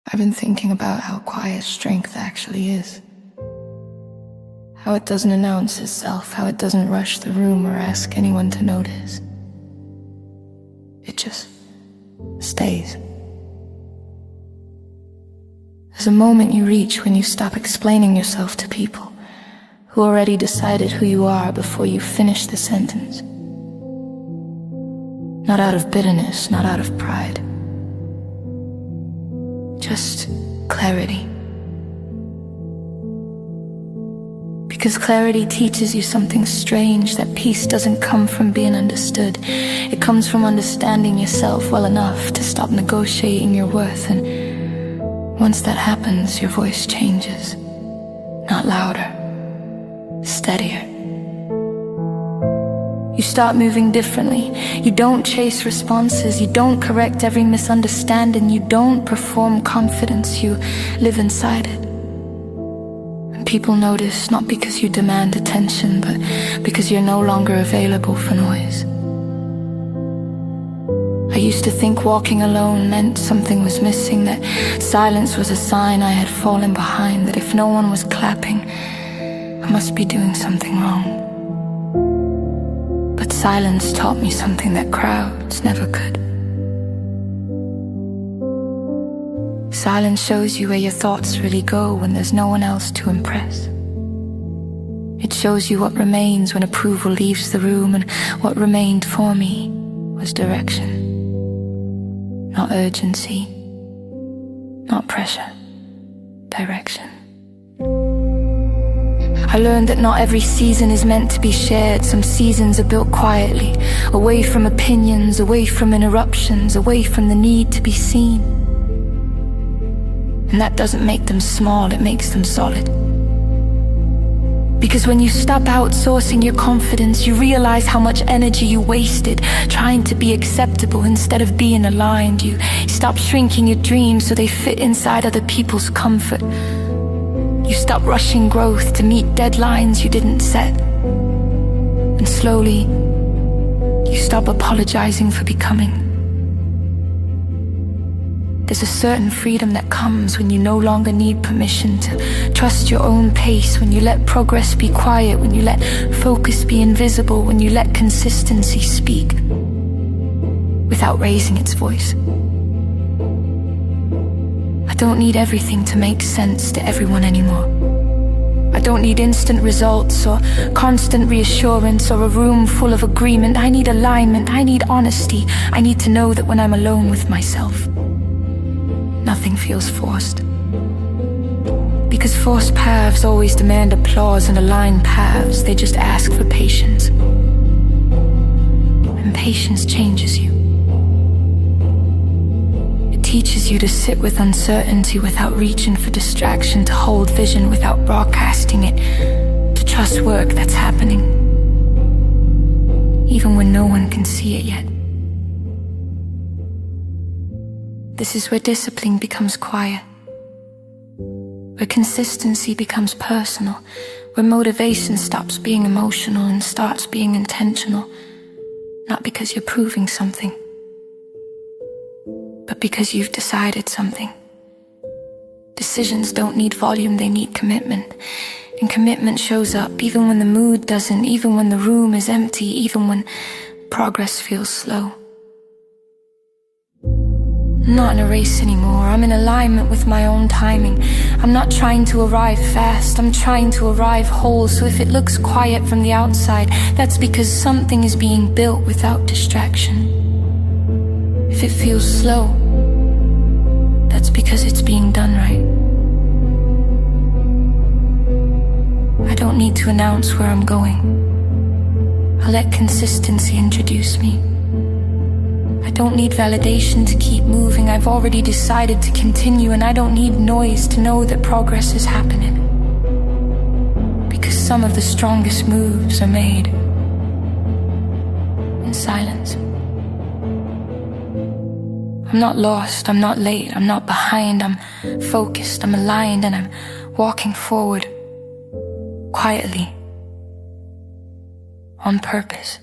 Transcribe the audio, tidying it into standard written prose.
I've been thinking about how quiet strength actually is. How it doesn't announce itself, how it doesn't rush the room or ask anyone to notice. It just stays. There's a moment you reach when you stop explaining yourself to people who already decided who you are before you finish the sentence. Not out of bitterness, not out of pride. Just clarity. Because clarity teaches you something strange, that peace doesn't come from being understood. It comes from understanding yourself well enough to stop negotiating your worth, and once that happens, your voice changes. Not louder, steadier. You start moving differently. You don't chase responses. You don't correct every misunderstanding. You don't perform confidence. You live inside it. And people notice, not because you demand attention, but because you're no longer available for noise. I used to think walking alone meant something was missing, that silence was a sign I had fallen behind, that if no one was clapping, I must be doing something wrong. But silence taught me something that crowds never could. Silence shows you where your thoughts really go when there's no one else to impress. It shows you what remains when approval leaves the room, and what remained for me was direction. Not urgency, not pressure, direction. I learned that not every season is meant to be shared. Some seasons are built quietly, away from opinions, away from interruptions, away from the need to be seen. And that doesn't make them small, it makes them solid. Because when you stop outsourcing your confidence, you realize how much energy you wasted trying to be acceptable instead of being aligned. You stop shrinking your dreams so they fit inside other people's comfort. You stop rushing growth to meet deadlines you didn't set. And slowly, you stop apologizing for becoming. There's a certain freedom that comes when you no longer need permission to trust your own pace, when you let progress be quiet, when you let focus be invisible, when you let consistency speak without raising its voice. I don't need everything to make sense to everyone anymore. I don't need instant results or constant reassurance or a room full of agreement. I need alignment. I need honesty. I need to know that when I'm alone with myself, nothing feels forced. Because forced paths always demand applause, and aligned paths, they just ask for patience. And patience changes you. It teaches you to sit with uncertainty without reaching for distraction, to hold vision without broadcasting it, to trust work that's happening, even when no one can see it yet. This is where discipline becomes quiet, where consistency becomes personal, where motivation stops being emotional and starts being intentional, not because you're proving something, but because you've decided something. Decisions don't need volume, they need commitment. And commitment shows up even when the mood doesn't, even when the room is empty, even when progress feels slow. I'm not in a race anymore. I'm in alignment with my own timing. I'm not trying to arrive fast. I'm trying to arrive whole. So if it looks quiet from the outside, that's because something is being built without distraction. If it feels slow, that's because it's being done right. I don't need to announce where I'm going. I'll let consistency introduce me. I don't need validation to keep moving. I've already decided to continue, and I don't need noise to know that progress is happening. Because some of the strongest moves are made in silence. I'm not lost, I'm not late, I'm not behind. I'm focused, I'm aligned, and I'm walking forward quietly, on purpose.